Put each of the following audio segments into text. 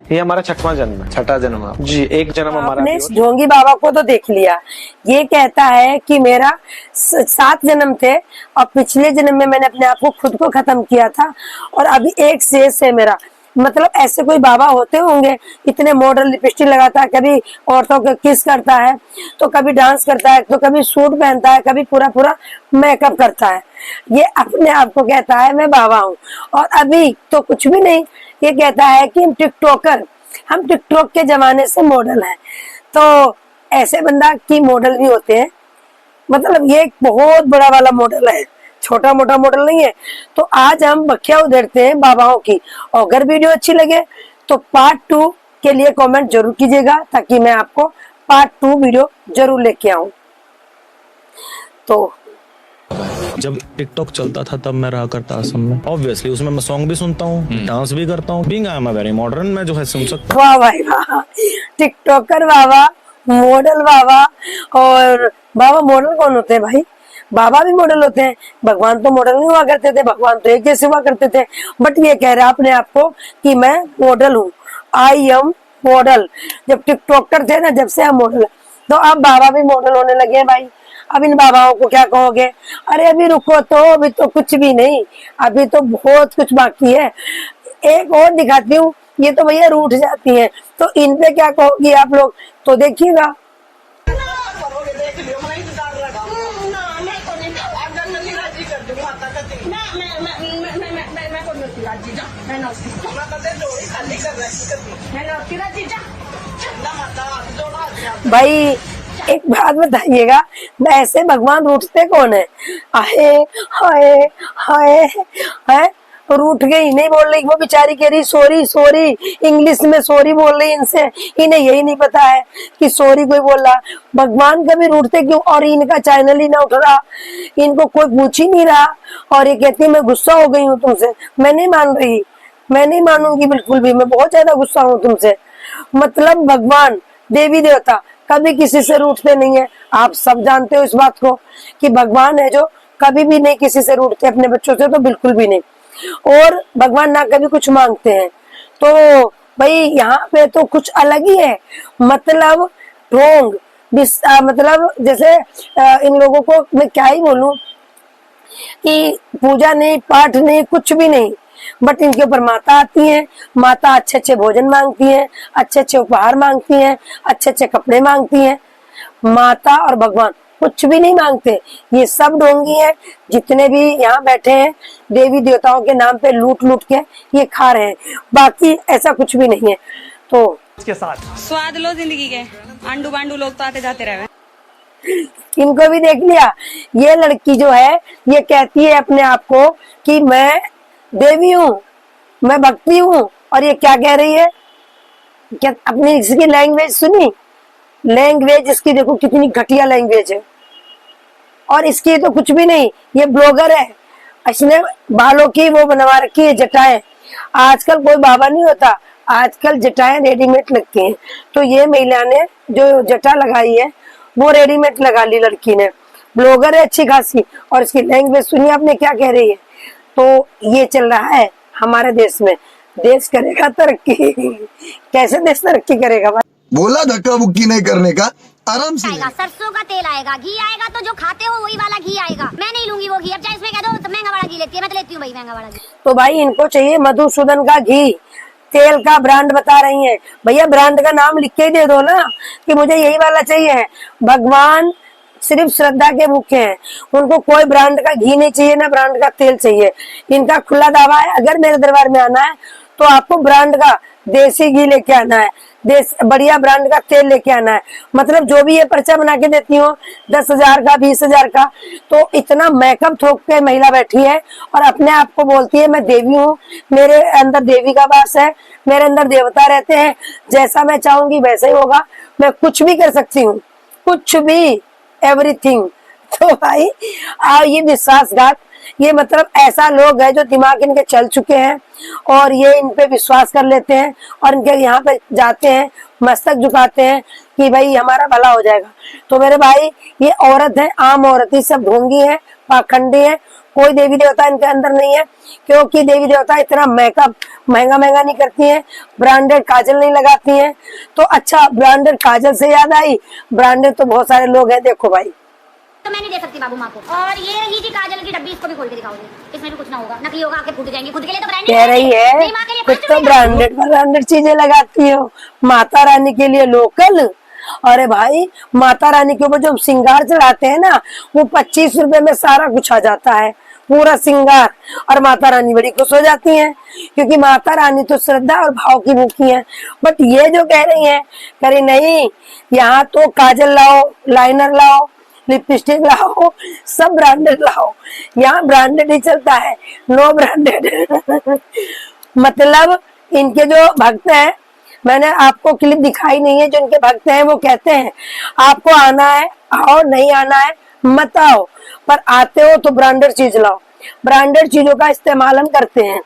ये हमारा छठवां जन्म है। छठा जन्म है जी, एक जन्म हमारा आपने अभी इस और। ढोंगी बाबा को तो देख लिया, ये कहता है कि मेरा 7 जन्म थे और पिछले जन्म में मैंने अपने आप को खुद को खत्म किया था और अभी एक शेष है मेरा। मतलब ऐसे कोई बाबा होते होंगे, इतने मॉडल लिपस्टिक लगाता है, कभी औरतों को किस करता है, तो कभी डांस करता है, तो कभी सूट पहनता है, कभी पूरा पूरा मेकअप करता है। ये अपने आप को कहता है मैं बाबा हूँ, और अभी तो कुछ भी नहीं, ये कहता है कि हम टिकटॉक के जमाने से मॉडल हैं। तो ऐसे बंदा की मॉडल भी होते हैं, मतलब ये एक बहुत बड़ा वाला मॉडल है, छोटा मोटा मॉडल नहीं है। तो आज हम बखिया उधेड़ते हैं बाबाओं की, और अगर वीडियो अच्छी लगे तो पार्ट 2 के लिए कमेंट जरूर कीजिएगा, ताकि मैं आपको पार्ट 2 वीडियो जरूर लेके आऊं। तो जब टिकटॉक चलता था तब मैं रहा करता असम में। ऑब्वियसली उसमें मैं सॉन्ग भी सुनता हूँ, डांस भी करता हूँ। Being I am a very modern, मैं जो है सुन सकता हूँ। वाह भाई वाह, टिकटॉकर बाबा, मॉडल बाबा। और बाबा मॉडल कौन होते हैं भाई? बाबा भी मॉडल होते हैं, भगवान तो मॉडल नहीं हुआ करते थे, भगवान तो एक जैसे हुआ करते थे। बट ये कह रहा है अपने आप को कि मैं मॉडल हूँ, आई एम मॉडल। जब टिकटॉकर थे ना, जब से हम मॉडल, तो अब बाबा भी मॉडल होने लगे हैं भाई। अब इन बाबाओं को क्या कहोगे? अरे अभी रुको, तो अभी तो कुछ भी नहीं, अभी तो बहुत कुछ बाकी है। एक और दिखाती हूँ, ये तो भैया रूठ जाती है, तो इन पे क्या कहोगी आप लोग? तो देखिएगा। भाई एक बात बताइएगा, ऐसे भगवान रूठते कौन है? आए हाय हाय है, रूठ गई, नहीं बोल रही वो बेचारी, कह रही सॉरी सॉरी, इंग्लिश में सॉरी बोल रही इनसे, इन्हें यही नहीं पता है कि सॉरी कोई बोल रहा। भगवान कभी रूठते क्यों? और इनका चैनल ही ना उठ रहा, इनको कोई पूछ ही नहीं रहा, और ये कहती है मैं गुस्सा हो गई हूँ तुमसे। मैं नहीं मान रही, मैं नहीं मानूंगी बिल्कुल भी, मैं बहुत ज्यादा गुस्सा हूँ तुमसे। मतलब भगवान, देवी देवता कभी किसी से रूठते नहीं है। आप सब जानते हो इस बात को कि भगवान है जो कभी भी नहीं किसी से रूठते, अपने बच्चों से तो बिल्कुल भी नहीं। और भगवान ना कभी कुछ मांगते हैं। तो भाई यहाँ पे तो कुछ अलग ही है, मतलब ढोंग मतलब जैसे इन लोगों को मैं क्या ही बोलूं कि पूजा नहीं, पाठ नहीं, कुछ भी नहीं, बट इनके ऊपर माता आती है, माता अच्छे अच्छे भोजन मांगती है, अच्छे अच्छे उपहार मांगती है, अच्छे अच्छे कपड़े मांगती है। माता और भगवान कुछ भी नहीं मांगते। ये सब ढोंगी है, जितने भी यहाँ बैठे हैं देवी देवताओं के नाम पे लूट लूट के ये खा रहे हैं, बाकी ऐसा कुछ भी नहीं है। तो इसके साथ स्वाद लो जिंदगी के, आंडू बांडू लोग तो आते जाते रहे। इनको भी देख लिया। ये लड़की जो है ये कहती है अपने आप को कि मैं देवी हूँ, मैं भक्ति हूँ, और ये क्या कह रही है? क्या अपनी इसकी लैंग्वेज सुनी? लैंग्वेज इसकी देखो कितनी घटिया लैंग्वेज है, और इसकी तो कुछ भी नहीं, ये ब्लॉगर है। इसने बालों की वो बनवा रखी है जटाएं। आजकल कोई बाबा नहीं होता, आजकल जटाएं रेडीमेड लगती हैं। तो ये महिला ने जो जटा लगाई है वो रेडीमेड लगा ली लड़की ने, ब्लॉगर है अच्छी खासी, और इसकी लैंग्वेज सुनिए आपने क्या कह रही है। तो ये चल रहा है हमारे देश में, देश करेगा तरक्की। कैसे देश तरक्की करेगा भाई? बोला धक्का मुक्की नहीं करने का, आराम से आएगा, सरसों का तेल आएगा, घी आएगा, तो जो खाते हो वही वाला घी आएगा। मैं नहीं लूंगी वो घी, अब चाहे इसमें कह दो तो महंगा वाला घी लेती है, मैं तो लेती हूँ भाई महंगा वाला घी। तो भाई इनको चाहिए मधुसूदन का घी, तेल का ब्रांड बता रही हैं। भैया ब्रांड का नाम लिख के दे दो ना कि मुझे यही वाला चाहिए। भगवान सिर्फ श्रद्धा के भूखे हैं, उनको कोई ब्रांड का घी नहीं चाहिए, ना ब्रांड का तेल चाहिए। इनका खुला दावा है, अगर मेरे दरबार में आना है तो आपको ब्रांड का देसी घी लेके आना है, बढ़िया ब्रांड का तेल लेके आना है। मतलब जो भी ये पर्चा बना के देती हो 10,000 का, 20,000 का, तो इतना मेकअप थोक के महिला बैठी है और अपने आप को बोलती है मैं देवी हूँ, मेरे अंदर देवी का वास है, मेरे अंदर देवता रहते हैं, जैसा मैं चाहूंगी वैसा ही होगा, मैं कुछ भी कर सकती हूँ, कुछ भी, एवरीथिंग। तो भाई ये विश्वासघात, ये मतलब ऐसा लोग है जो दिमाग इनके चल चुके हैं और ये इन पे विश्वास कर लेते हैं और इनके यहाँ पे जाते हैं, मस्तक झुकाते हैं कि भाई हमारा भला हो जाएगा। तो मेरे भाई ये औरत है, आम औरत ही, सब ढोंगी है, पाखंडी है, कोई देवी देवता इनके अंदर नहीं है, क्योंकि देवी देवता इतना मेकअप महंगा महंगा नहीं करती हैं, ब्रांडेड काजल नहीं लगाती हैं। तो अच्छा, ब्रांडेड काजल से याद आई, ब्रांडेड तो बहुत सारे लोग हैं, देखो भाई। तो मैं नहीं दे सकती बाबू माँ को। और ये रही थी काजल की डब्बी, इसको भी खोल के दिखाओगे, इसमें भी कुछ ना होगा, नकली होगा, आके फूट जाएंगे। खुद के लिए तो ब्रांडेड कह रही है कुछ तो ब्रांडेड चीजें लगाती हो, माता रानी के लिए लोकल। अरे भाई, माता रानी के ऊपर जो श्रृंगार चढ़ाते हैं ना, वो 25 रुपए में सारा कुछ आ जाता है, पूरा श्रृंगार। और माता रानी बड़ी खुश हो जाती हैं, क्योंकि माता रानी तो श्रद्धा और भाव की भूखी हैं। बट ये जो कह रही हैं, कह रही नहीं, यहाँ तो काजल लाओ, लाइनर लाओ, लिपस्टिक लाओ, सब ब्रांडेड लाओ, यहाँ ब्रांडेड ही चलता है, नो ब्रांडेड। मतलब इनके जो भक्त हैं, मैंने आपको क्लिप दिखाई नहीं है, जो इनके भक्त हैं वो कहते हैं आपको आना है आओ, नहीं आना है मत आओ, पर आते हो तो ब्रांडेड चीज लाओ। ब्रांडेड चीजों का इस्तेमाल हम करते हैं,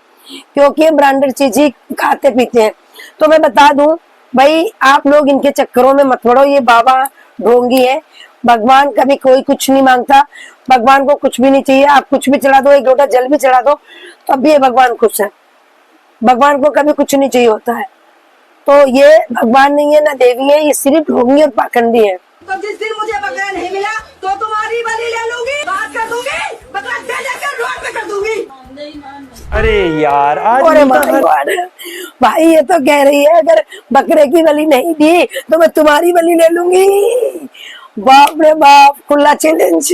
क्योंकि ब्रांडेड चीज ही खाते पीते हैं। तो मैं बता दूं भाई, आप लोग इनके चक्करों में मत पड़ो, ये बाबा ढोंगी है। भगवान कभी कोई कुछ नहीं मांगता, भगवान को कुछ भी नहीं चाहिए। आप कुछ भी चढ़ा दो, एक लोटा जल भी चढ़ा दो, तो अब भी भगवान खुश है। भगवान को कभी कुछ नहीं चाहिए होता है। तो ये भगवान नहीं है, ना देवी है, ये सिर्फ ढोंगी और पाखंडी है। तो जिस दिन मुझे बकरा नहीं मिला तो तुम्हारी बलि ले लूंगी, बात कर दूंगी, बकरा दे देकर रोड पे कर दूंगी। अरे यार, आज अरे माय गॉड, भाई ये तो कह रही है अगर बकरे की बलि नहीं दी तो मैं तुम्हारी बलि ले लूंगी। बाप रे बाप, खुला चैलेंज।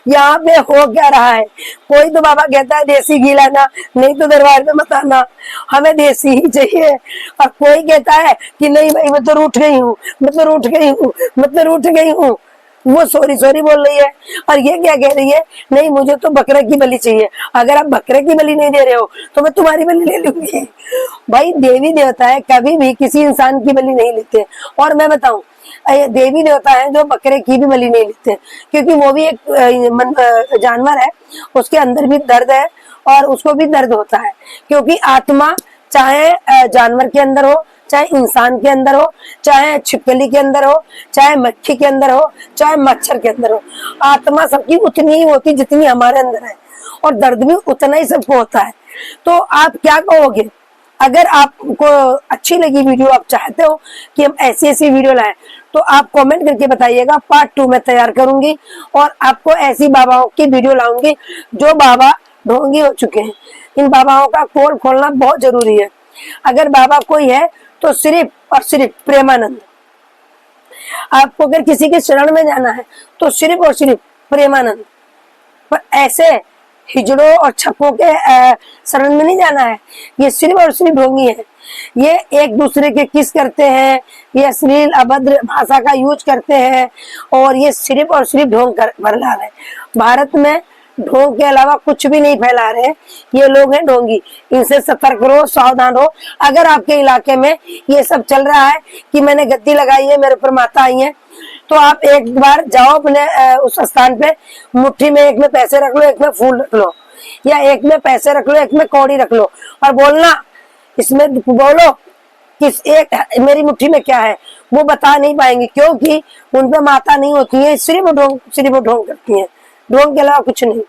यहाँ पे हो क्या रहा है? कोई तो बाबा कहता है देसी घी लाना, नहीं तो दरबार में मत आना, हमें देसी ही चाहिए। और कोई कहता है कि नहीं भाई मैं तो रूठ गई हूँ, मैं तो रूठ गई हूँ, मैं तो रूठ गई हूँ। वो सॉरी सॉरी बोल रही है, और ये क्या कह रही है, नहीं मुझे तो बकरे की बलि चाहिए। अगर आप बकरे की बलि नहीं दे रहे हो तो मैं तुम्हारी बलि ले लूंगी। भाई देवी देवता है, कभी भी किसी इंसान की बलि नहीं लेते। और मैं बताऊं, देवी देवता है जो बकरे की भी बलि नहीं लेते, क्योंकि वो भी एक जानवर है, उसके अंदर भी दर्द है और उसको भी दर्द होता है। क्योंकि आत्मा चाहे जानवर के अंदर हो, चाहे इंसान के अंदर हो, चाहे छिपकली के अंदर हो, चाहे मक्खी के अंदर हो, चाहे मच्छर के अंदर हो, आत्मा सबकी उतनी ही होती जितनी हमारे अंदर है, और दर्द भी उतना ही सबको होता है। तो आप क्या कहोगे? अगर आपको अच्छी लगी वीडियो, आप चाहते हो कि हम ऐसी ऐसी वीडियो लाएं, तो आप कमेंट करके बताइएगा, पार्ट 2 में तैयार करूंगी और आपको ऐसी बाबाओं की वीडियो लाऊंगी जो बाबा ढोंगी हो चुके हैं। इन बाबाओं का पोल खोलना बहुत जरूरी है। अगर बाबा कोई है तो सिर्फ और सिर्फ प्रेमानंद। आपको अगर किसी के शरण में जाना है तो सिर्फ और सिर्फ प्रेमानंद, पर ऐसे हिजड़ों और छप्पों के शरण में नहीं जाना है। ये सिर्फ और सिर्फ ढोंगी है। ये एक दूसरे के किस करते हैं, ये अश्लील अभद्र भाषा का यूज करते हैं, और ये सिर्फ और सिर्फ ढोंग कर फैला रहे हैं। भारत में ढोंग के अलावा कुछ भी नहीं फैला रहे, ये लोग हैं ढोंगी। इनसे सतर्क रहो, सावधान रहो। अगर आपके इलाके में ये सब चल रहा है कि मैंने गद्दी लगाई है, मेरे ऊपर माता आई है, तो आप एक बार जाओ अपने उस स्थान पे, मुट्ठी में एक में पैसे रख लो, एक में फूल रख लो, या एक में पैसे रख लो, एक में कौड़ी रख लो, और बोलना, इसमें बोलो किस एक मेरी मुट्ठी में क्या है, वो बता नहीं पाएंगे, क्योंकि उन पे माता नहीं होती है। सिर्फ ढोंग करती है, ढोंग के अलावा कुछ नहीं।